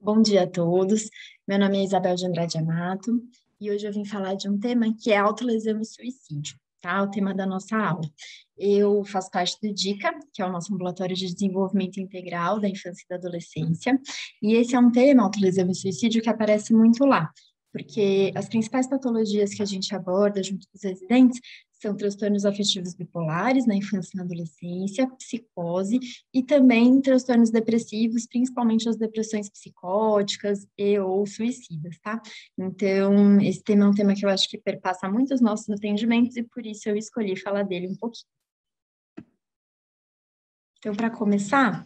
Bom dia a todos. Meu nome é Isabel de Andrade Amato e hoje eu vim falar de um tema que é autolesão e suicídio, tá? O tema da nossa aula. Eu faço parte do DICA, que é o nosso Ambulatório de Desenvolvimento Integral da Infância e da Adolescência, e esse é um tema, autolesão e suicídio, que aparece muito lá, porque as principais patologias que a gente aborda junto com os residentes são transtornos afetivos bipolares na infância e na adolescência, psicose e também transtornos depressivos, principalmente as depressões psicóticas e ou suicidas, tá? Então, esse tema é um tema que eu acho que perpassa muito os nossos atendimentos e por isso eu escolhi falar dele um pouquinho. Então, para começar,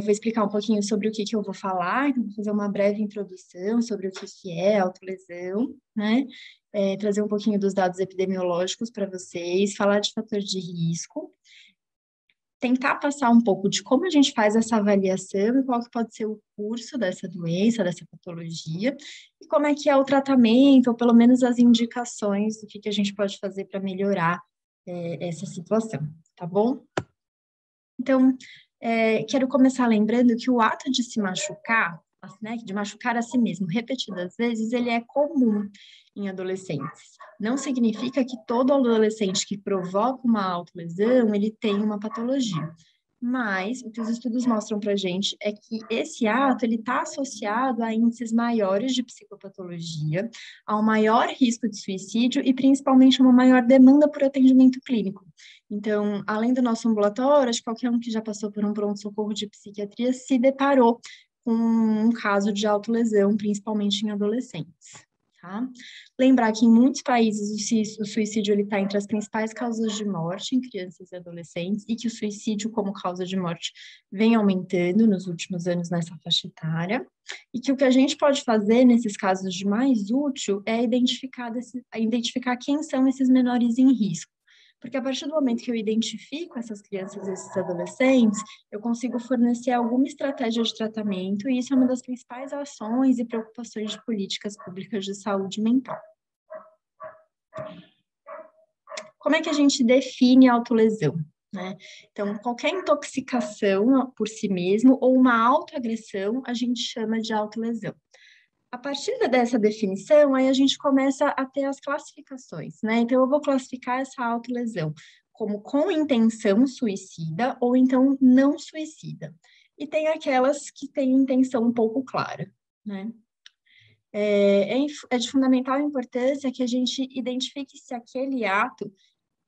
vou explicar um pouquinho sobre o que eu vou falar, então, vou fazer uma breve introdução sobre o que é autolesão, né? Trazer um pouquinho dos dados epidemiológicos para vocês, falar de fator de risco, tentar passar um pouco de como a gente faz essa avaliação e qual que pode ser o curso dessa doença, dessa patologia, e como é que é o tratamento, ou pelo menos as indicações do que a gente pode fazer para melhorar essa situação, tá bom? Então, quero começar lembrando que o ato de se machucar, né, de machucar a si mesmo repetidas vezes, ele é comum em adolescentes. Não significa que todo adolescente que provoca uma autolesão, ele tem uma patologia. Mas o que os estudos mostram para a gente é que esse ato ele está associado a índices maiores de psicopatologia, a um maior risco de suicídio e principalmente uma maior demanda por atendimento clínico. Então, além do nosso ambulatório, acho que qualquer um que já passou por um pronto-socorro de psiquiatria se deparou com um caso de autolesão, principalmente em adolescentes. Tá? Lembrar que em muitos países o suicídio está entre as principais causas de morte em crianças e adolescentes e que o suicídio como causa de morte vem aumentando nos últimos anos nessa faixa etária e que o que a gente pode fazer nesses casos de mais útil é identificar quem são esses menores em risco. Porque a partir do momento que eu identifico essas crianças e esses adolescentes, eu consigo fornecer alguma estratégia de tratamento, e isso é uma das principais ações e preocupações de políticas públicas de saúde mental. Como é que a gente define a autolesão? Né? Então, qualquer intoxicação por si mesmo ou uma autoagressão, a gente chama de autolesão. A partir dessa definição, aí a gente começa a ter as classificações, né? Então, eu vou classificar essa autolesão como com intenção suicida ou então não suicida. E tem aquelas que têm intenção um pouco clara, né? É de fundamental importância que a gente identifique se aquele ato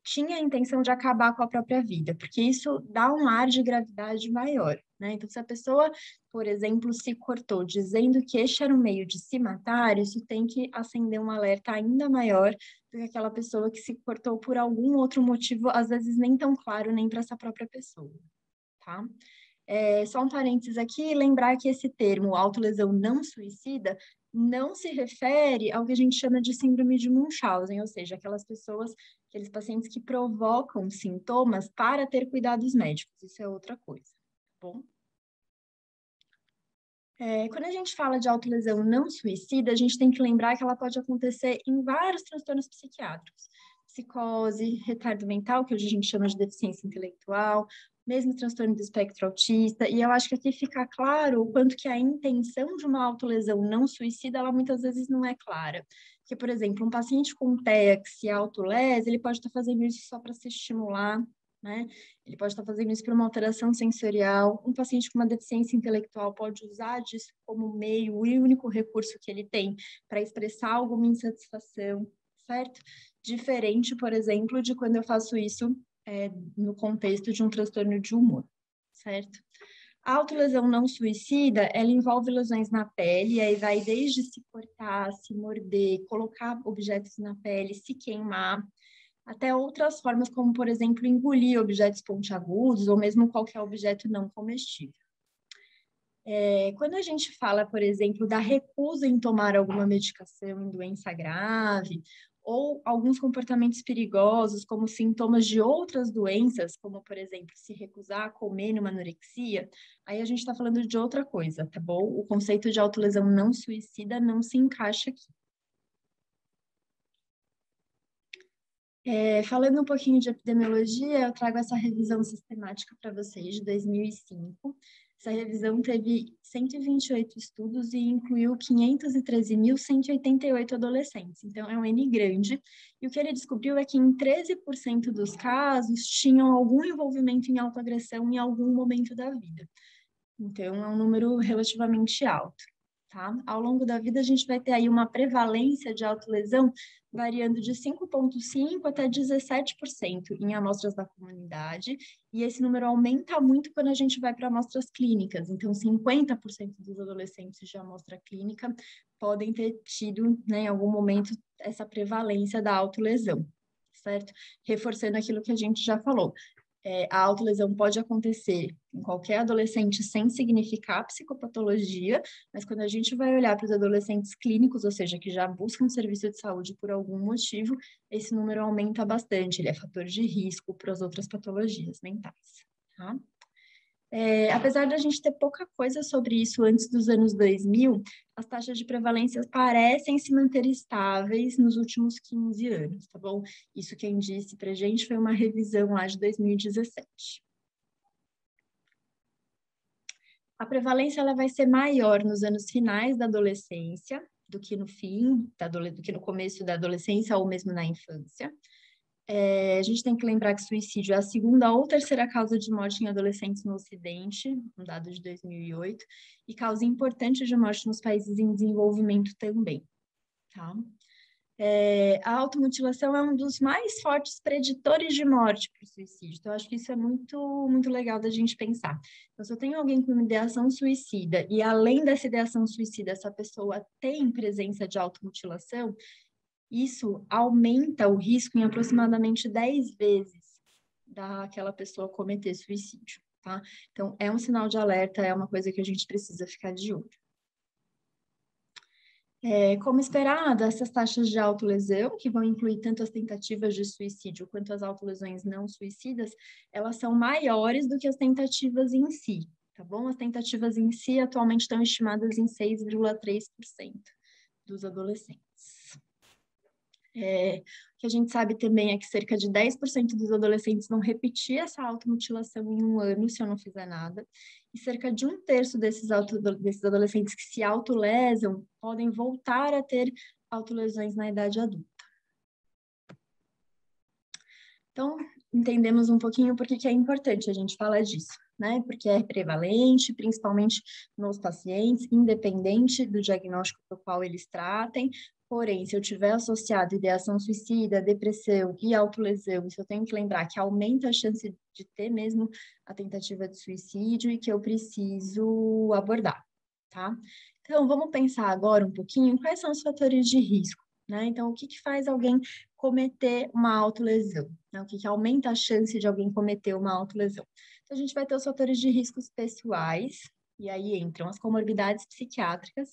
tinha a intenção de acabar com a própria vida, porque isso dá um ar de gravidade maior, né? Então, se a pessoa, por exemplo, se cortou dizendo que este era um meio de se matar, isso tem que acender um alerta ainda maior do que aquela pessoa que se cortou por algum outro motivo, às vezes nem tão claro nem para essa própria pessoa, tá? Só um parênteses aqui, lembrar que esse termo autolesão não suicida não se refere ao que a gente chama de síndrome de Munchausen, ou seja, aquelas pessoas, aqueles pacientes que provocam sintomas para ter cuidados médicos, isso é outra coisa, tá bom? Quando a gente fala de autolesão não suicida, a gente tem que lembrar que ela pode acontecer em vários transtornos psiquiátricos. Psicose, retardo mental, que hoje a gente chama de deficiência intelectual, mesmo transtorno do espectro autista, e eu acho que aqui fica claro o quanto que a intenção de uma autolesão não suicida, ela muitas vezes não é clara. Porque, por exemplo, um paciente com TEA que se autolesa, ele pode estar fazendo isso só para se estimular, né? Ele pode estar fazendo isso por uma alteração sensorial. Um paciente com uma deficiência intelectual pode usar disso como meio e único recurso que ele tem para expressar alguma insatisfação, certo? Diferente, por exemplo, de quando eu faço isso no contexto de um transtorno de humor, certo? A autolesão não suicida, ela envolve lesões na pele, e aí vai desde se cortar, se morder, colocar objetos na pele, se queimar, até outras formas, como, por exemplo, engolir objetos pontiagudos ou mesmo qualquer objeto não comestível. Quando a gente fala, por exemplo, da recusa em tomar alguma medicação em doença grave, ou alguns comportamentos perigosos, como sintomas de outras doenças, como, por exemplo, se recusar a comer numa anorexia, aí a gente está falando de outra coisa, tá bom? O conceito de autolesão não suicida não se encaixa aqui. Falando um pouquinho de epidemiologia, eu trago essa revisão sistemática para vocês de 2005. Essa revisão teve 128 estudos e incluiu 513.188 adolescentes. Então, é um N grande. E o que ele descobriu é que em 13% dos casos tinham algum envolvimento em autoagressão em algum momento da vida. Então, é um número relativamente alto. Tá? Ao longo da vida, a gente vai ter aí uma prevalência de autolesão variando de 5,5% até 17% em amostras da comunidade, e esse número aumenta muito quando a gente vai para amostras clínicas. Então, 50% dos adolescentes de amostra clínica podem ter tido, né, em algum momento, essa prevalência da autolesão, certo? Reforçando aquilo que a gente já falou. A autolesão pode acontecer em qualquer adolescente sem significar psicopatologia, mas quando a gente vai olhar para os adolescentes clínicos, ou seja, que já buscam serviço de saúde por algum motivo, esse número aumenta bastante, ele é fator de risco para as outras patologias mentais, tá? Apesar de a gente ter pouca coisa sobre isso antes dos anos 2000, as taxas de prevalência parecem se manter estáveis nos últimos 15 anos, tá bom? Isso quem disse pra gente foi uma revisão lá de 2017. A prevalência ela vai ser maior nos anos finais da adolescência do que no fim, do que no começo da adolescência ou mesmo na infância. A gente tem que lembrar que suicídio é a segunda ou terceira causa de morte em adolescentes no Ocidente, um dado de 2008, e causa importante de morte nos países em desenvolvimento também, tá? A automutilação é um dos mais fortes preditores de morte para o suicídio, então acho que isso é muito, muito legal da gente pensar. Então, se eu tenho alguém com uma ideação suicida e além dessa ideação suicida, essa pessoa tem presença de automutilação, isso aumenta o risco em aproximadamente 10 vezes daquela pessoa cometer suicídio, tá? Então, é um sinal de alerta, é uma coisa que a gente precisa ficar de olho. Como esperado, essas taxas de autolesão, que vão incluir tanto as tentativas de suicídio quanto as autolesões não suicidas, elas são maiores do que as tentativas em si, tá bom? As tentativas em si atualmente estão estimadas em 6,3% dos adolescentes. O que a gente sabe também é que cerca de 10% dos adolescentes vão repetir essa automutilação em um ano se eu não fizer nada, e cerca de 1/3 desses adolescentes que se autolesam podem voltar a ter autolesões na idade adulta. Então, entendemos um pouquinho por que é importante a gente falar disso, né? Porque é prevalente, principalmente nos pacientes, independente do diagnóstico para o qual eles tratem. Porém, se eu tiver associado ideação suicida, depressão e autolesão, isso eu tenho que lembrar que aumenta a chance de ter mesmo a tentativa de suicídio e que eu preciso abordar, tá? Então, vamos pensar agora um pouquinho quais são os fatores de risco, né? Então, o que faz alguém cometer uma autolesão, né? O que aumenta a chance de alguém cometer uma autolesão. Então, a gente vai ter os fatores de riscos pessoais, e aí entram as comorbidades psiquiátricas.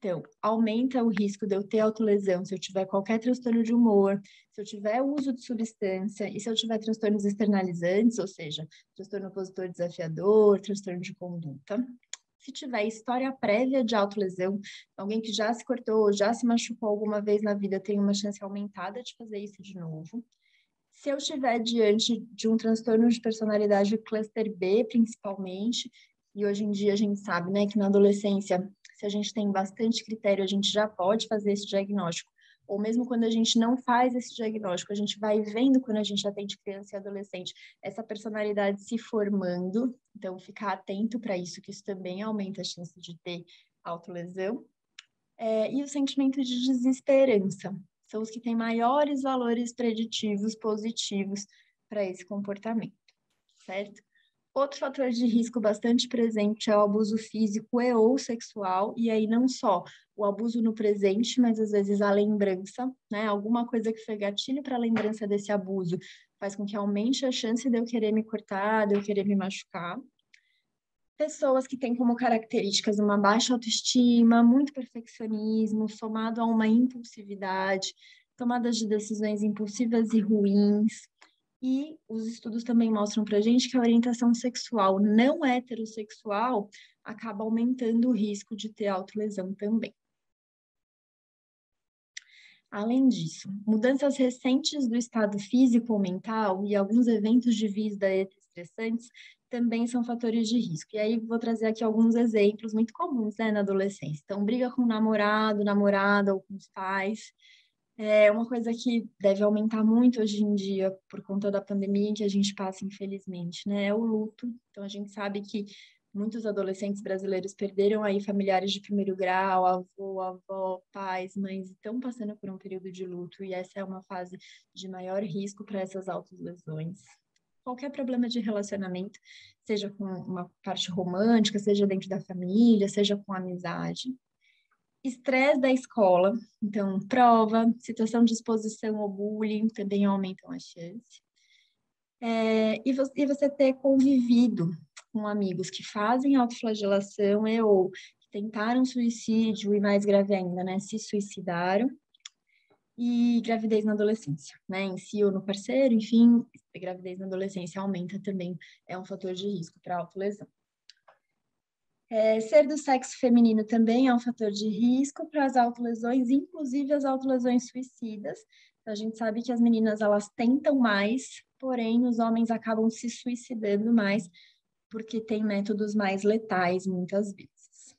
Então, aumenta o risco de eu ter autolesão se eu tiver qualquer transtorno de humor, se eu tiver uso de substância e se eu tiver transtornos externalizantes, ou seja, transtorno opositor desafiador, transtorno de conduta. Se tiver história prévia de autolesão, alguém que já se cortou, já se machucou alguma vez na vida, tem uma chance aumentada de fazer isso de novo. Se eu estiver diante de um transtorno de personalidade cluster B, principalmente, e hoje em dia a gente sabe, né, que na adolescência, se a gente tem bastante critério, a gente já pode fazer esse diagnóstico. Ou mesmo quando a gente não faz esse diagnóstico, a gente vai vendo quando a gente atende criança e adolescente essa personalidade se formando. Então, ficar atento para isso, que isso também aumenta a chance de ter autolesão. E o sentimento de desesperança. São os que têm maiores valores preditivos positivos para esse comportamento, certo? Outro fator de risco bastante presente é o abuso físico e ou sexual, e aí não só o abuso no presente, mas às vezes a lembrança, né? Alguma coisa que foi gatilho para a lembrança desse abuso faz com que aumente a chance de eu querer me cortar, de eu querer me machucar. Pessoas que têm como características uma baixa autoestima, muito perfeccionismo, somado a uma impulsividade, tomadas de decisões impulsivas e ruins. E os estudos também mostram para a gente que a orientação sexual não heterossexual acaba aumentando o risco de ter autolesão também. Além disso, mudanças recentes do estado físico ou mental e alguns eventos de vida estressantes também são fatores de risco. E aí vou trazer aqui alguns exemplos muito comuns, né, na adolescência. Então, briga com o namorado, namorada ou com os pais. É uma coisa que deve aumentar muito hoje em dia por conta da pandemia que a gente passa, infelizmente, né? É o luto. Então, a gente sabe que muitos adolescentes brasileiros perderam aí familiares de primeiro grau, avô, avó, pais, mães, estão passando por um período de luto e essa é uma fase de maior risco para essas autolesões. Qualquer problema de relacionamento, seja com uma parte romântica, seja dentro da família, seja com amizade. Estresse da escola, então, prova, situação de exposição ao bullying também aumentam a chance. E você ter convivido com amigos que fazem autoflagelação ou que tentaram suicídio e, mais grave ainda, né, se suicidaram. E gravidez na adolescência, né, em si ou no parceiro, enfim, gravidez na adolescência aumenta também, é um fator de risco para autolesão. Ser do sexo feminino também é um fator de risco para as autolesões, inclusive as autolesões suicidas. A gente sabe que as meninas, elas tentam mais, porém os homens acabam se suicidando mais, porque tem métodos mais letais, muitas vezes.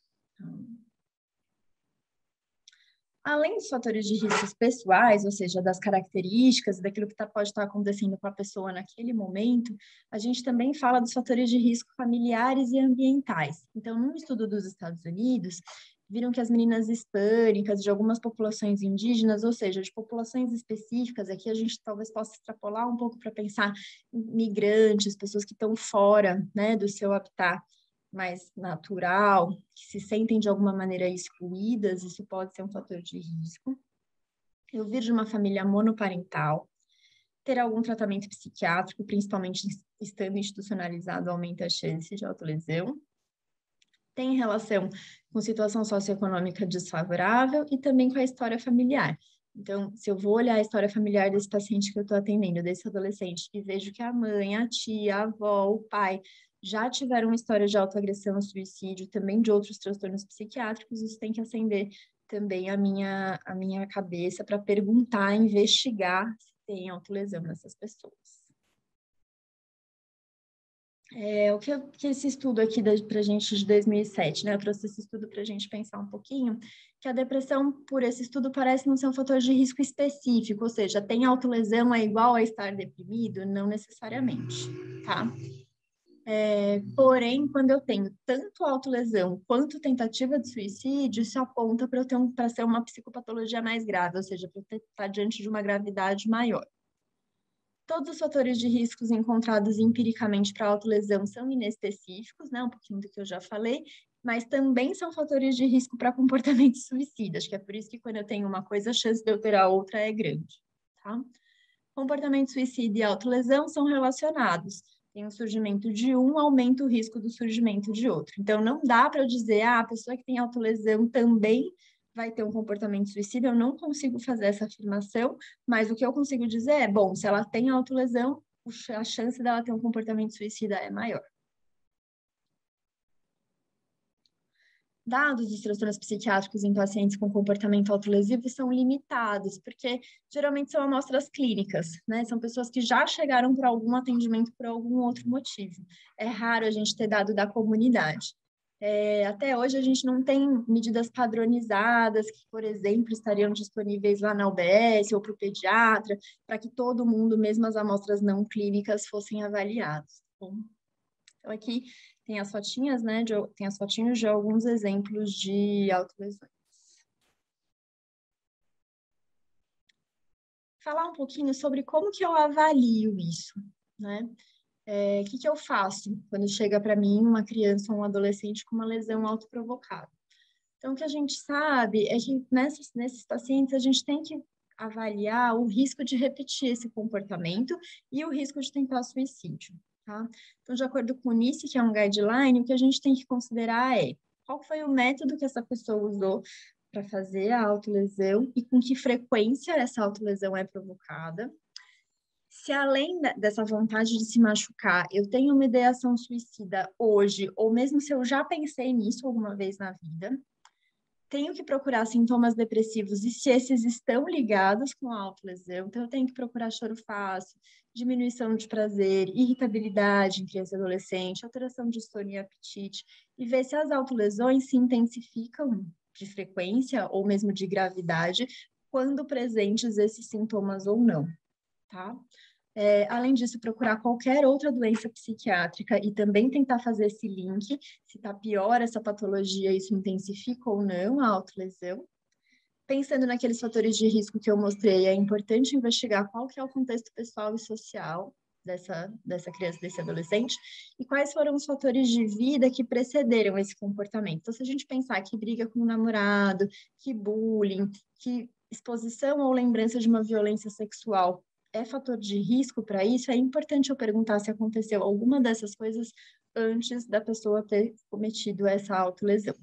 Além dos fatores de riscos pessoais, ou seja, das características, daquilo que pode estar acontecendo com a pessoa naquele momento, a gente também fala dos fatores de risco familiares e ambientais. Então, num estudo dos Estados Unidos, viram que as meninas hispânicas, de algumas populações indígenas, ou seja, de populações específicas, aqui a gente talvez possa extrapolar um pouco para pensar em migrantes, pessoas que estão fora, né, do seu habitat mais natural, que se sentem de alguma maneira excluídas, isso pode ser um fator de risco. Eu vir de uma família monoparental, ter algum tratamento psiquiátrico, principalmente estando institucionalizado, aumenta a chance de autolesão. Tem relação com situação socioeconômica desfavorável e também com a história familiar. Então, se eu vou olhar a história familiar desse paciente que eu estou atendendo, desse adolescente, e vejo que a mãe, a tia, a avó, o pai já tiveram uma história de autoagressão, suicídio, também de outros transtornos psiquiátricos, isso tem que acender também a minha cabeça para perguntar, investigar se tem autolesão nessas pessoas. O que esse estudo aqui para a gente de 2007, né? Eu trouxe esse estudo para a gente pensar um pouquinho, que a depressão, por esse estudo, parece não ser um fator de risco específico, ou seja, tem autolesão é igual a estar deprimido? Não necessariamente, tá? Porém, quando eu tenho tanto autolesão quanto tentativa de suicídio, isso aponta para ser uma psicopatologia mais grave, ou seja, para estar diante de uma gravidade maior. Todos os fatores de riscos encontrados empiricamente para autolesão são inespecíficos, né? Um pouquinho do que eu já falei, mas também são fatores de risco para comportamentos suicidas, que é por isso que quando eu tenho uma coisa, a chance de eu ter a outra é grande, tá? Comportamento suicida e autolesão são relacionados. Tem o surgimento de um, aumenta o risco do surgimento de outro. Então, não dá para dizer, a pessoa que tem autolesão também vai ter um comportamento suicida, eu não consigo fazer essa afirmação, mas o que eu consigo dizer é, bom, se ela tem autolesão, a chance dela ter um comportamento suicida é maior. Dados dos transtornos psiquiátricos em pacientes com comportamento autolesivo são limitados, porque geralmente são amostras clínicas, né? São pessoas que já chegaram para algum atendimento por algum outro motivo. É raro a gente ter dado da comunidade. Até hoje a gente não tem medidas padronizadas que, por exemplo, estariam disponíveis lá na UBS ou para o pediatra, para que todo mundo, mesmo as amostras não clínicas, fossem avaliados. Então, aqui tem as fotinhas, né? Tem as fotinhos de alguns exemplos de autolesões. Falar um pouquinho sobre como que eu avalio isso, né? O que eu faço quando chega para mim uma criança ou um adolescente com uma lesão autoprovocada? Então, o que a gente sabe é que nesses pacientes a gente tem que avaliar o risco de repetir esse comportamento e o risco de tentar suicídio, tá? Então, de acordo com o NICE, que é um guideline, o que a gente tem que considerar é qual foi o método que essa pessoa usou para fazer a autolesão e com que frequência essa autolesão é provocada. Se além dessa vontade de se machucar, eu tenho uma ideação suicida hoje, ou mesmo se eu já pensei nisso alguma vez na vida, tenho que procurar sintomas depressivos e se esses estão ligados com a autolesão, então eu tenho que procurar choro fácil, diminuição de prazer, irritabilidade em criança e adolescente, alteração de sono e apetite, e ver se as autolesões se intensificam de frequência ou mesmo de gravidade quando presentes esses sintomas ou não, tá? Além disso, procurar qualquer outra doença psiquiátrica e também tentar fazer esse link, se está pior essa patologia, isso intensifica ou não a autolesão. Pensando naqueles fatores de risco que eu mostrei, é importante investigar qual que é o contexto pessoal e social dessa criança, desse adolescente, e quais foram os fatores de vida que precederam esse comportamento. Então, se a gente pensar que briga com o namorado, que bullying, que exposição ou lembrança de uma violência sexual é fator de risco para isso, é importante eu perguntar se aconteceu alguma dessas coisas antes da pessoa ter cometido essa autolesão,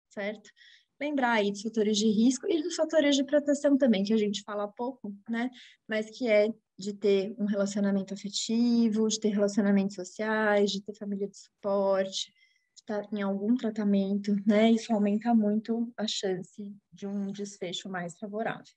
certo? Lembrar aí dos fatores de risco e dos fatores de proteção também, que a gente fala pouco, né? Mas que é de ter um relacionamento afetivo, de ter relacionamentos sociais, de ter família de suporte, de estar em algum tratamento, né? Isso aumenta muito a chance de um desfecho mais favorável.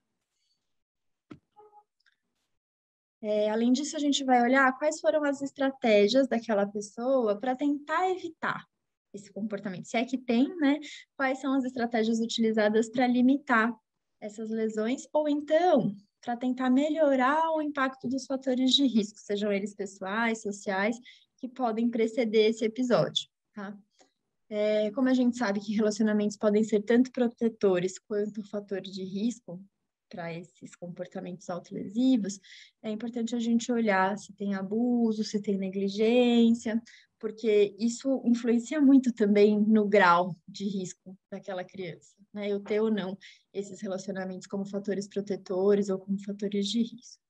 Além disso, a gente vai olhar quais foram as estratégias daquela pessoa para tentar evitar esse comportamento. Se é que tem, né? Quais são as estratégias utilizadas para limitar essas lesões, ou então para tentar melhorar o impacto dos fatores de risco, sejam eles pessoais, sociais, que podem preceder esse episódio, tá? Como a gente sabe que relacionamentos podem ser tanto protetores quanto fator de risco para esses comportamentos autolesivos, é importante a gente olhar se tem abuso, se tem negligência, porque isso influencia muito também no grau de risco daquela criança, né? Eu ter ou não esses relacionamentos como fatores protetores ou como fatores de risco.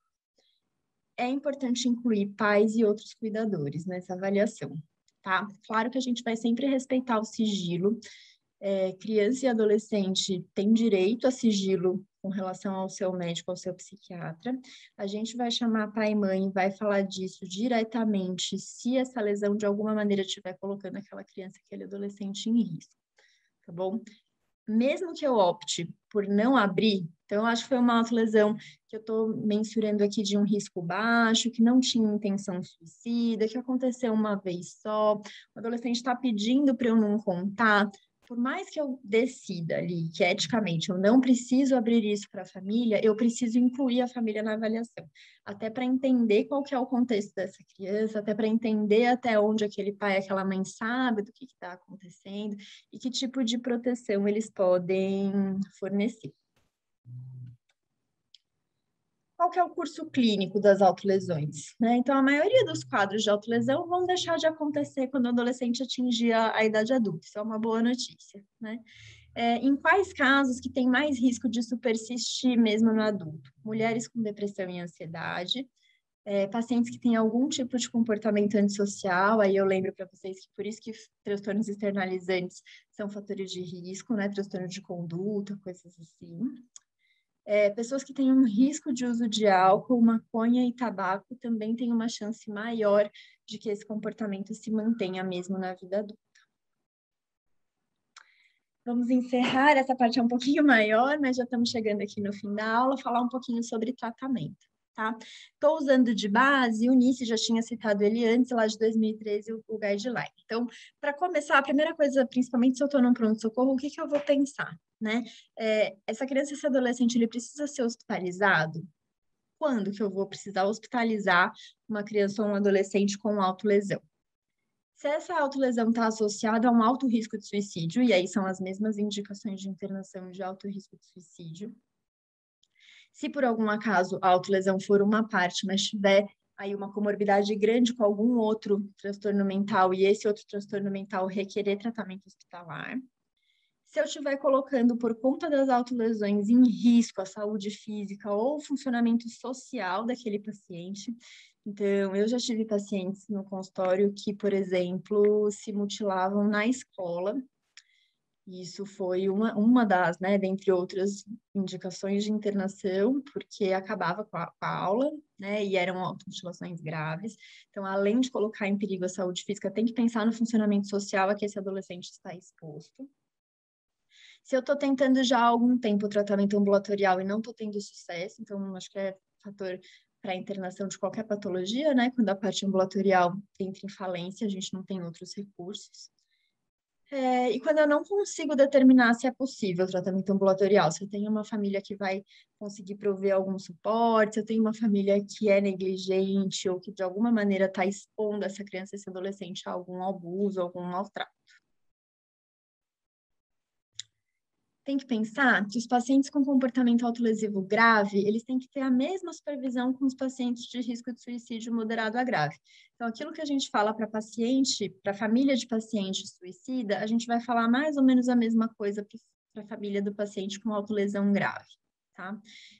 É importante incluir pais e outros cuidadores nessa avaliação, tá? Claro que a gente vai sempre respeitar o sigilo. Criança e adolescente tem direito a sigilo com relação ao seu médico, ao seu psiquiatra. A gente vai chamar pai e mãe, vai falar disso diretamente se essa lesão de alguma maneira estiver colocando aquela criança, aquele adolescente em risco, tá bom? Mesmo que eu opte por não abrir, então eu acho que foi uma autolesão que eu estou mensurando aqui de um risco baixo, que não tinha intenção suicida, que aconteceu uma vez só, o adolescente está pedindo para eu não contar, por mais que eu decida ali que eticamente eu não preciso abrir isso para a família, eu preciso incluir a família na avaliação, até para entender qual que é o contexto dessa criança, até para entender até onde aquele pai, aquela mãe sabe do que está acontecendo e que tipo de proteção eles podem fornecer. Qual que é o curso clínico das autolesões, né? Então, a maioria dos quadros de autolesão vão deixar de acontecer quando o adolescente atingir a idade adulta. Isso é uma boa notícia, né? Em quais casos que tem mais risco disso persistir mesmo no adulto? Mulheres com depressão e ansiedade, pacientes que têm algum tipo de comportamento antissocial, aí eu lembro para vocês que por isso que transtornos externalizantes são fatores de risco, né? Transtorno de conduta, coisas assim. Pessoas que têm um risco de uso de álcool, maconha e tabaco também têm uma chance maior de que esse comportamento se mantenha mesmo na vida adulta. Vamos encerrar, essa parte é um pouquinho maior, mas já estamos chegando aqui no fim da aula, falar um pouquinho sobre tratamento, tá? Estou usando de base, o Nice já tinha citado ele antes, lá de 2013, o guideline. Então, para começar, a primeira coisa, principalmente se eu estou num pronto-socorro, o que eu vou pensar, né? Essa criança, esse adolescente, ele precisa ser hospitalizado? Quando que eu vou precisar hospitalizar uma criança ou um adolescente com autolesão? Se essa autolesão está associada a um alto risco de suicídio, e aí são as mesmas indicações de internação de alto risco de suicídio. Se por algum acaso a autolesão for uma parte, mas tiver aí uma comorbidade grande com algum outro transtorno mental e esse outro transtorno mental requerer tratamento hospitalar. Se eu estiver colocando por conta das autolesões em risco a saúde física ou o funcionamento social daquele paciente. Então, eu já tive pacientes no consultório que, por exemplo, se mutilavam na escola. Isso foi uma das, né, dentre outras indicações de internação, porque acabava com a aula, né, e eram automutilações graves. Então, além de colocar em perigo a saúde física, tem que pensar no funcionamento social a que esse adolescente está exposto. Se eu estou tentando já há algum tempo o tratamento ambulatorial e não estou tendo sucesso, então acho que é fator para a internação de qualquer patologia, né? Quando a parte ambulatorial entra em falência, a gente não tem outros recursos. E quando eu não consigo determinar se é possível o tratamento ambulatorial, se eu tenho uma família que vai conseguir prover algum suporte, se eu tenho uma família que é negligente ou que de alguma maneira está expondo essa criança, esse adolescente a algum abuso, algum maltrato. Tem que pensar que os pacientes com comportamento autolesivo grave, eles têm que ter a mesma supervisão com os pacientes de risco de suicídio moderado a grave. Então, aquilo que a gente fala para paciente, para família de paciente suicida, a gente vai falar mais ou menos a mesma coisa para a família do paciente com autolesão grave. Tá?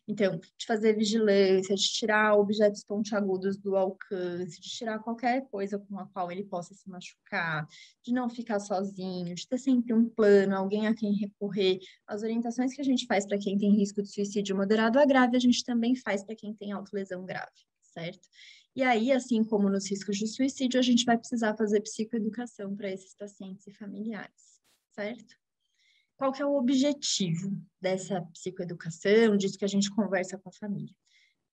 Então, de fazer vigilância, de tirar objetos pontiagudos do alcance, de tirar qualquer coisa com a qual ele possa se machucar, de não ficar sozinho, de ter sempre um plano, alguém a quem recorrer. As orientações que a gente faz para quem tem risco de suicídio moderado a grave, a gente também faz para quem tem autolesão grave, certo? E aí, assim como nos riscos de suicídio, a gente vai precisar fazer psicoeducação para esses pacientes e familiares, certo? Qual que é o objetivo dessa psicoeducação, disso que a gente conversa com a família?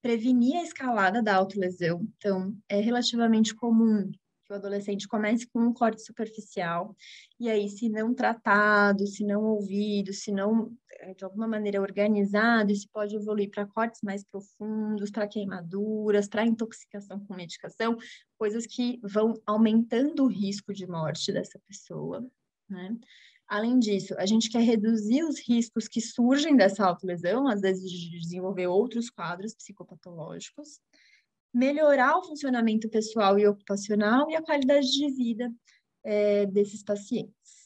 Prevenir a escalada da autolesão. Então, é relativamente comum que o adolescente comece com um corte superficial, e aí, se não tratado, se não ouvido, se não, de alguma maneira, organizado, isso pode evoluir para cortes mais profundos, para queimaduras, para intoxicação com medicação, coisas que vão aumentando o risco de morte dessa pessoa, né? Além disso, a gente quer reduzir os riscos que surgem dessa autolesão, às vezes de desenvolver outros quadros psicopatológicos, melhorar o funcionamento pessoal e ocupacional e a qualidade de vida desses pacientes.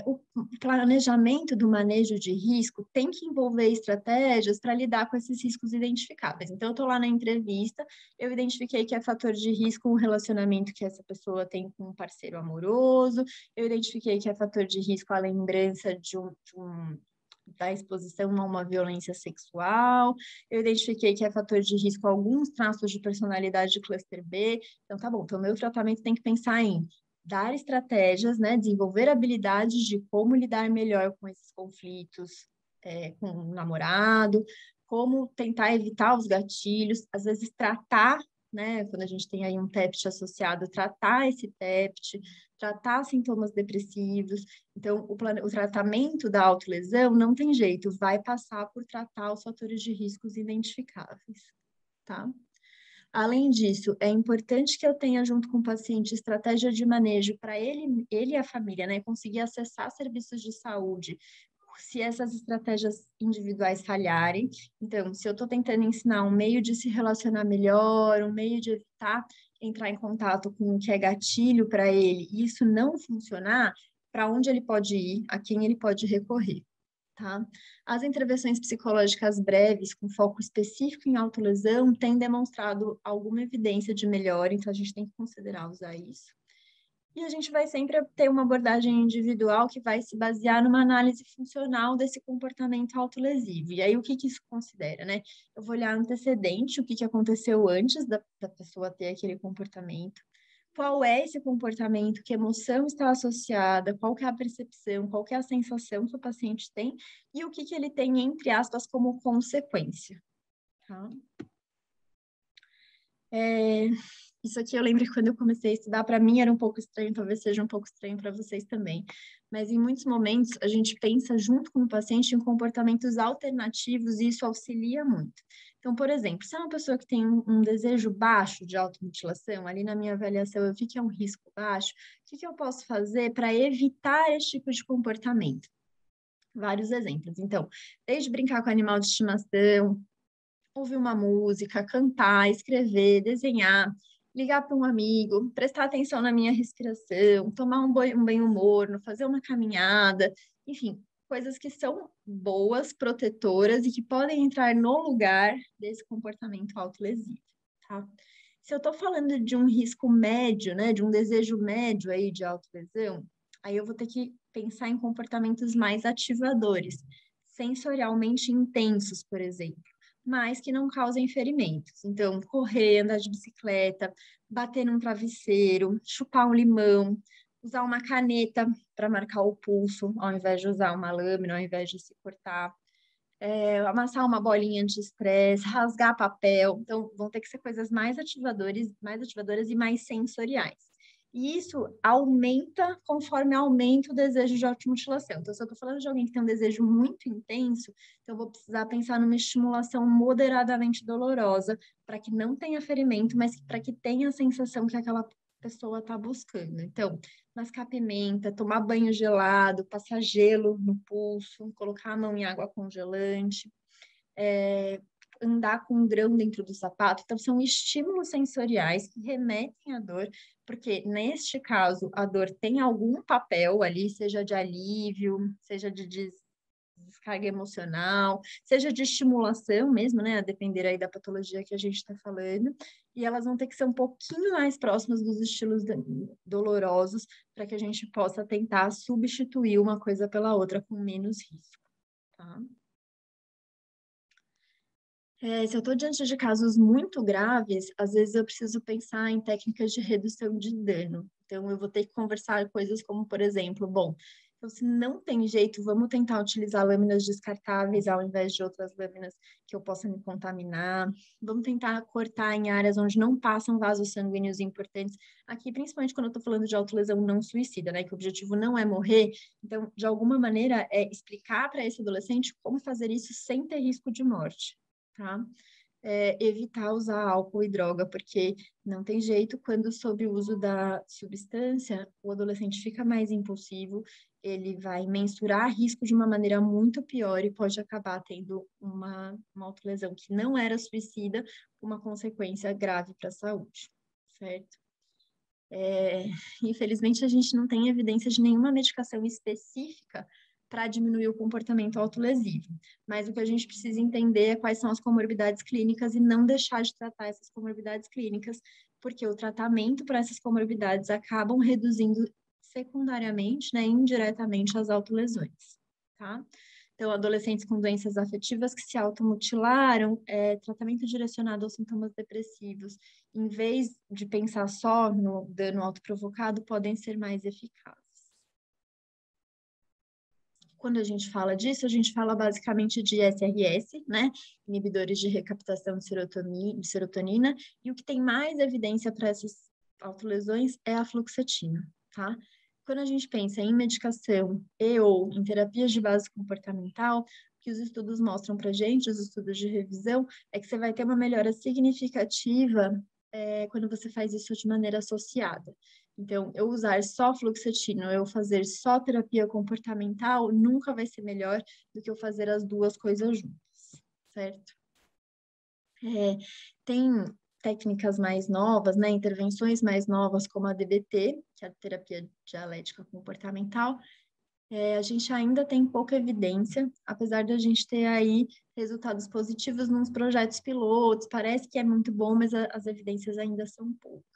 O planejamento do manejo de risco tem que envolver estratégias para lidar com esses riscos identificáveis. Então, eu estou lá na entrevista, eu identifiquei que é fator de risco um relacionamento que essa pessoa tem com um parceiro amoroso, eu identifiquei que é fator de risco a lembrança da exposição a uma violência sexual, eu identifiquei que é fator de risco alguns traços de personalidade de cluster B. Então, tá bom, então meu tratamento tem que pensar em dar estratégias, né, desenvolver habilidades de como lidar melhor com esses conflitos com o namorado, como tentar evitar os gatilhos, às vezes tratar, né, quando a gente tem aí um TEPT associado, tratar esse TEPT, tratar sintomas depressivos. Então, o tratamento da autolesão não tem jeito, vai passar por tratar os fatores de riscos identificáveis, tá? Além disso, é importante que eu tenha junto com o paciente estratégia de manejo para ele e a família, né, conseguir acessar serviços de saúde, se essas estratégias individuais falharem. Então, se eu estou tentando ensinar um meio de se relacionar melhor, um meio de evitar entrar em contato com o que é gatilho para ele, e isso não funcionar, para onde ele pode ir, a quem ele pode recorrer. Tá? As intervenções psicológicas breves, com foco específico em autolesão, têm demonstrado alguma evidência de melhora, então a gente tem que considerar usar isso. E a gente vai sempre ter uma abordagem individual que vai se basear numa análise funcional desse comportamento autolesivo. E aí, o que isso considera, né? Eu vou olhar antecedente, o que aconteceu antes da pessoa ter aquele comportamento. Qual é esse comportamento, que emoção está associada, qual que é a percepção, qual que é a sensação que o paciente tem e o que ele tem, entre aspas, como consequência. Tá? Isso aqui eu lembro que quando eu comecei a estudar, para mim era um pouco estranho, talvez seja um pouco estranho para vocês também. Mas em muitos momentos a gente pensa junto com o paciente em comportamentos alternativos e isso auxilia muito. Então, por exemplo, se é uma pessoa que tem um desejo baixo de automutilação, ali na minha avaliação eu vi que é um risco baixo, o que eu posso fazer para evitar esse tipo de comportamento? Vários exemplos. Então, desde brincar com animal de estimação, ouvir uma música, cantar, escrever, desenhar, ligar para um amigo, prestar atenção na minha respiração, tomar um banho morno, fazer uma caminhada, enfim, coisas que são boas, protetoras e que podem entrar no lugar desse comportamento autolesivo, tá? Se eu estou falando de um risco médio, né, de um desejo médio aí de autolesão, aí eu vou ter que pensar em comportamentos mais ativadores, sensorialmente intensos, por exemplo, mas que não causem ferimentos. Então, correr, andar de bicicleta, bater num travesseiro, chupar um limão, Usar uma caneta para marcar o pulso, ao invés de usar uma lâmina, ao invés de se cortar. Amassar uma bolinha anti-estresse, rasgar papel. Então, vão ter que ser coisas mais ativadoras e mais sensoriais. E isso aumenta conforme aumenta o desejo de automutilação. Então, se eu estou falando de alguém que tem um desejo muito intenso, então eu vou precisar pensar numa estimulação moderadamente dolorosa, para que não tenha ferimento, mas para que tenha a sensação que aquela pessoa está buscando. Então, mascar pimenta, tomar banho gelado, passar gelo no pulso, colocar a mão em água congelante, andar com um grão dentro do sapato. Então, são estímulos sensoriais que remetem à dor, porque neste caso a dor tem algum papel ali, seja de alívio, seja de descarga emocional, seja de estimulação mesmo, né? A depender aí da patologia que a gente está falando. E elas vão ter que ser um pouquinho mais próximas dos estilos dolorosos para que a gente possa tentar substituir uma coisa pela outra com menos risco, tá? Se eu estou diante de casos muito graves, às vezes eu preciso pensar em técnicas de redução de dano. Então, eu vou ter que conversar coisas como, por exemplo, bom, então, se não tem jeito, vamos tentar utilizar lâminas descartáveis ao invés de outras lâminas que eu possa me contaminar. Vamos tentar cortar em áreas onde não passam vasos sanguíneos importantes. Aqui, principalmente quando eu estou falando de autolesão não suicida, né? Que o objetivo não é morrer. Então, de alguma maneira, é explicar para esse adolescente como fazer isso sem ter risco de morte. Tá? Evitar usar álcool e droga, porque não tem jeito, quando sob o uso da substância, o adolescente fica mais impulsivo, ele vai mensurar risco de uma maneira muito pior e pode acabar tendo uma autolesão que não era suicida, uma consequência grave para a saúde, certo? Infelizmente, a gente não tem evidência de nenhuma medicação específica para diminuir o comportamento autolesivo. Mas o que a gente precisa entender é quais são as comorbidades clínicas e não deixar de tratar essas comorbidades clínicas, porque o tratamento para essas comorbidades acabam reduzindo secundariamente, né, indiretamente as autolesões, tá? Então, adolescentes com doenças afetivas que se automutilaram, tratamento direcionado aos sintomas depressivos, em vez de pensar só no dano autoprovocado, podem ser mais eficazes. Quando a gente fala disso, a gente fala basicamente de SRS, né? Inibidores de recaptação de serotonina, e o que tem mais evidência para essas autolesões é a fluoxetina, tá? Quando a gente pensa em medicação e ou em terapias de base comportamental, o que os estudos mostram para a gente, os estudos de revisão, é que você vai ter uma melhora significativa quando você faz isso de maneira associada. Então, eu usar só fluoxetina, eu fazer só terapia comportamental, nunca vai ser melhor do que eu fazer as duas coisas juntas, certo? Tem técnicas mais novas, né, intervenções mais novas, como a DBT, que é a terapia dialética comportamental. A gente ainda tem pouca evidência, apesar de a gente ter aí resultados positivos nos projetos pilotos, parece que é muito bom, mas as evidências ainda são poucas.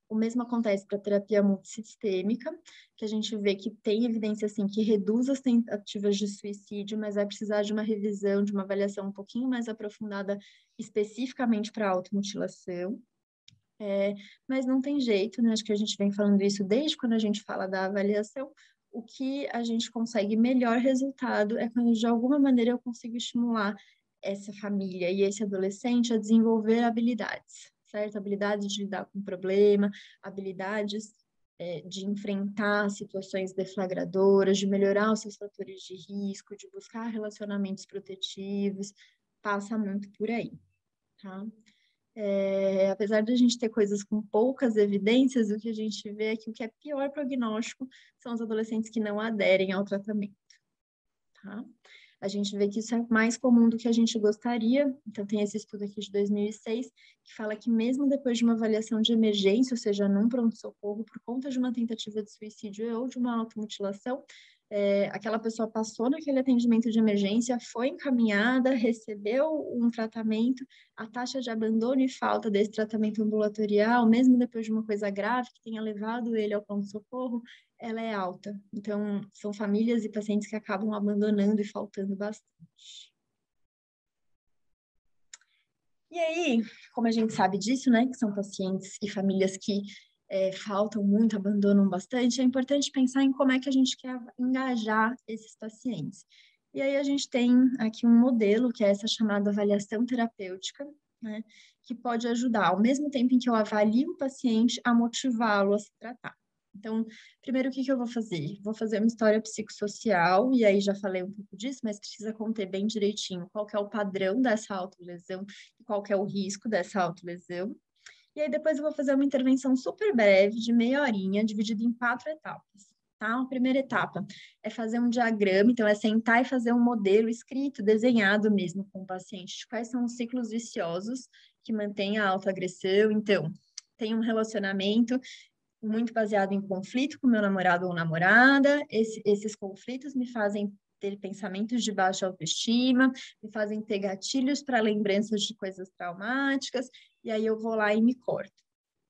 O mesmo acontece para a terapia multissistêmica, que a gente vê que tem evidência assim que reduz as tentativas de suicídio, mas vai precisar de uma revisão, de uma avaliação um pouquinho mais aprofundada especificamente para automutilação. Mas não tem jeito, né? Acho que a gente vem falando isso desde quando a gente fala da avaliação. O que a gente consegue melhor resultado é quando, de alguma maneira, eu consigo estimular essa família e esse adolescente a desenvolver habilidades, certo? Habilidades de lidar com o problema, habilidades de enfrentar situações deflagradoras, de melhorar os seus fatores de risco, de buscar relacionamentos protetivos, passa muito por aí, tá? Apesar de a gente ter coisas com poucas evidências, o que a gente vê é que o que é pior prognóstico são os adolescentes que não aderem ao tratamento, tá? A gente vê que isso é mais comum do que a gente gostaria. Então, tem esse estudo aqui de 2006, que fala que mesmo depois de uma avaliação de emergência, ou seja, num pronto-socorro, por conta de uma tentativa de suicídio ou de uma automutilação, aquela pessoa passou naquele atendimento de emergência, foi encaminhada, recebeu um tratamento, a taxa de abandono e falta desse tratamento ambulatorial, mesmo depois de uma coisa grave que tenha levado ele ao pronto-socorro, ela é alta. Então, são famílias e pacientes que acabam abandonando e faltando bastante. E aí, como a gente sabe disso, né, que são pacientes e famílias que faltam muito, abandonam bastante, é importante pensar em como é que a gente quer engajar esses pacientes. E aí a gente tem aqui um modelo, que é essa chamada avaliação terapêutica, né, que pode ajudar, ao mesmo tempo em que eu avalio o paciente, a motivá-lo a se tratar. Então, primeiro, o que eu vou fazer? Vou fazer uma história psicossocial, e aí já falei um pouco disso, mas precisa conter bem direitinho qual que é o padrão dessa autolesão e qual que é o risco dessa autolesão. E aí depois eu vou fazer uma intervenção super breve, de meia horinha, dividida em 4 etapas. Tá? A primeira etapa é fazer um diagrama, então é sentar e fazer um modelo escrito, desenhado mesmo com o paciente, de quais são os ciclos viciosos que mantêm a autoagressão. Então, tem um relacionamento muito baseado em conflito com meu namorado ou namorada. Esses conflitos me fazem ter pensamentos de baixa autoestima, me fazem ter gatilhos para lembranças de coisas traumáticas, e aí eu vou lá e me corto,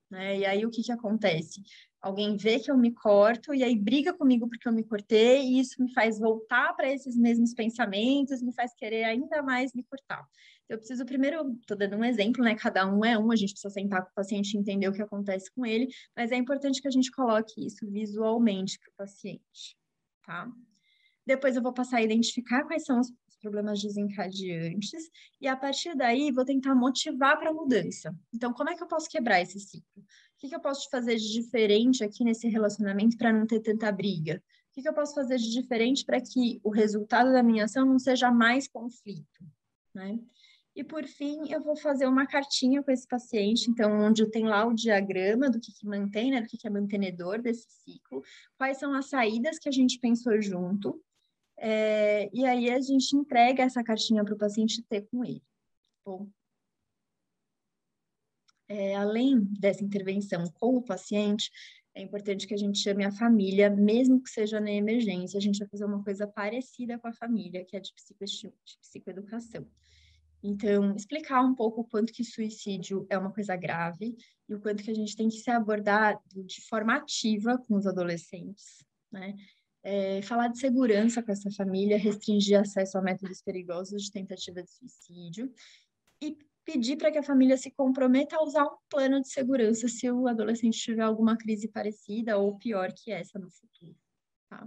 né? E aí o que acontece? Alguém vê que eu me corto e aí briga comigo porque eu me cortei, e isso me faz voltar para esses mesmos pensamentos, me faz querer ainda mais me cortar. Eu preciso primeiro, estou dando um exemplo, né? Cada um é um, a gente precisa sentar com o paciente e entender o que acontece com ele, mas é importante que a gente coloque isso visualmente para o paciente, tá? Depois eu vou passar a identificar quais são os problemas desencadeantes e, a partir daí, vou tentar motivar para a mudança. Então, como é que eu posso quebrar esse ciclo? O que eu posso fazer de diferente aqui nesse relacionamento para não ter tanta briga? O que eu posso fazer de diferente para que o resultado da minha ação não seja mais conflito, né? E, por fim, eu vou fazer uma cartinha com esse paciente, então, onde tem lá o diagrama do que mantém, né, do que é mantenedor desse ciclo, quais são as saídas que a gente pensou junto, e aí a gente entrega essa cartinha para o paciente ter com ele. Bom, além dessa intervenção com o paciente, é importante que a gente chame a família, mesmo que seja na emergência. A gente vai fazer uma coisa parecida com a família, que é de psicoeducação. Então, explicar um pouco o quanto que suicídio é uma coisa grave e o quanto que a gente tem que se abordar de forma ativa com os adolescentes, né? Falar de segurança com essa família, restringir acesso a métodos perigosos de tentativa de suicídio e pedir para que a família se comprometa a usar um plano de segurança se o adolescente tiver alguma crise parecida ou pior que essa no futuro, tá?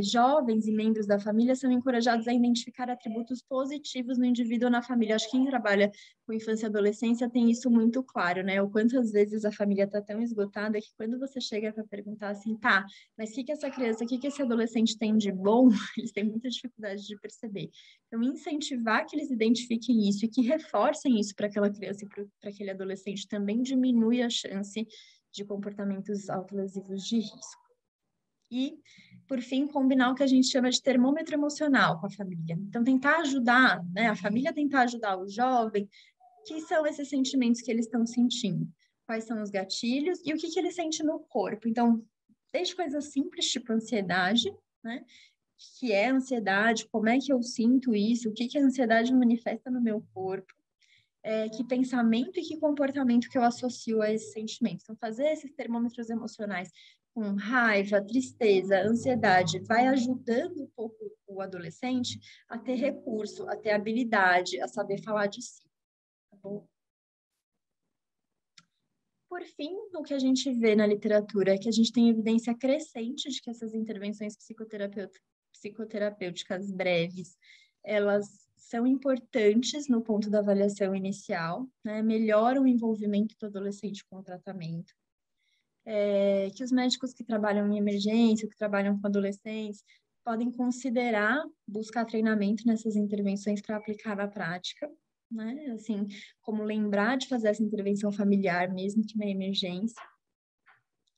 Jovens e membros da família são encorajados a identificar atributos positivos no indivíduo ou na família. Acho que quem trabalha com infância e adolescência tem isso muito claro, né? O quanto às vezes a família está tão esgotada que quando você chega para perguntar assim, tá, mas o que essa criança, o que esse adolescente tem de bom, eles têm muita dificuldade de perceber. Então, incentivar que eles identifiquem isso e que reforcem isso para aquela criança e para aquele adolescente também diminui a chance de comportamentos autolesivos de risco. E, por fim, combinar o que a gente chama de termômetro emocional com a família. Então, tentar ajudar, né? A família tentar ajudar o jovem, que são esses sentimentos que eles estão sentindo, quais são os gatilhos e o que ele sente no corpo. Então, desde coisas simples, tipo ansiedade, né? O que é ansiedade, como é que eu sinto isso, o que a ansiedade manifesta no meu corpo, que pensamento e que comportamento que eu associo a esses sentimentos. Então, fazer esses termômetros emocionais com raiva, tristeza, ansiedade, vai ajudando um pouco o adolescente a ter recurso, a ter habilidade, a saber falar de si. Tá bom? Por fim, o que a gente vê na literatura é que a gente tem evidência crescente de que essas intervenções psicoterapêuticas breves, elas são importantes no ponto da avaliação inicial, né? Melhoram o envolvimento do adolescente com o tratamento. Que os médicos que trabalham em emergência, que trabalham com adolescentes, podem considerar buscar treinamento nessas intervenções para aplicar na prática, né? Assim, como lembrar de fazer essa intervenção familiar, mesmo que na emergência.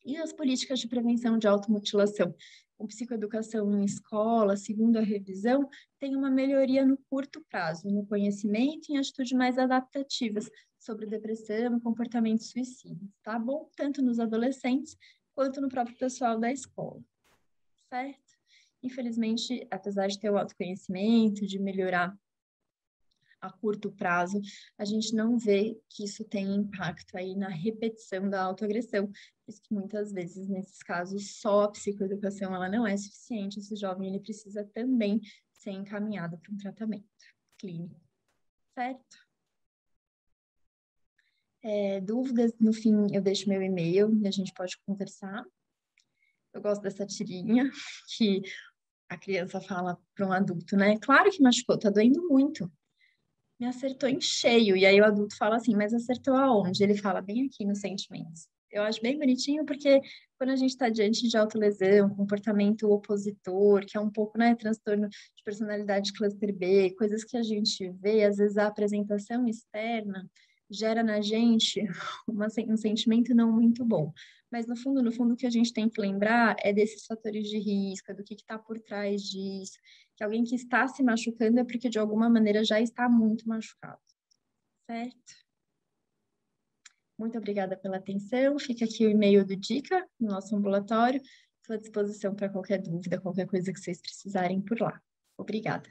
E as políticas de prevenção de automutilação, com psicoeducação em escola, segundo a revisão, tem uma melhoria no curto prazo, no conhecimento e em atitudes mais adaptativas sobre depressão e comportamentos suicidas, tá bom? Tanto nos adolescentes quanto no próprio pessoal da escola, certo? Infelizmente, apesar de ter o autoconhecimento, de melhorar a curto prazo, a gente não vê que isso tem impacto aí na repetição da autoagressão. Por isso que muitas vezes, nesses casos, só a psicoeducação ela não é suficiente. Esse jovem ele precisa também ser encaminhado para um tratamento clínico, certo? Dúvidas, no fim, eu deixo meu e-mail e a gente pode conversar. Eu gosto dessa tirinha que a criança fala para um adulto, né? Claro que machucou, tá doendo muito. Me acertou em cheio. E aí o adulto fala assim, mas acertou aonde? Ele fala bem aqui nos sentimentos. Eu acho bem bonitinho porque quando a gente está diante de autolesão, comportamento opositor, que é um pouco, né, transtorno de personalidade cluster B, coisas que a gente vê, às vezes a apresentação externa gera na gente um sentimento não muito bom. Mas no fundo, o que a gente tem que lembrar é desses fatores de risco, do que está por trás disso, que alguém que está se machucando é porque de alguma maneira já está muito machucado, certo? Muito obrigada pela atenção. Fica aqui o e-mail do Dica, no nosso ambulatório. Estou à disposição para qualquer dúvida, qualquer coisa que vocês precisarem por lá. Obrigada.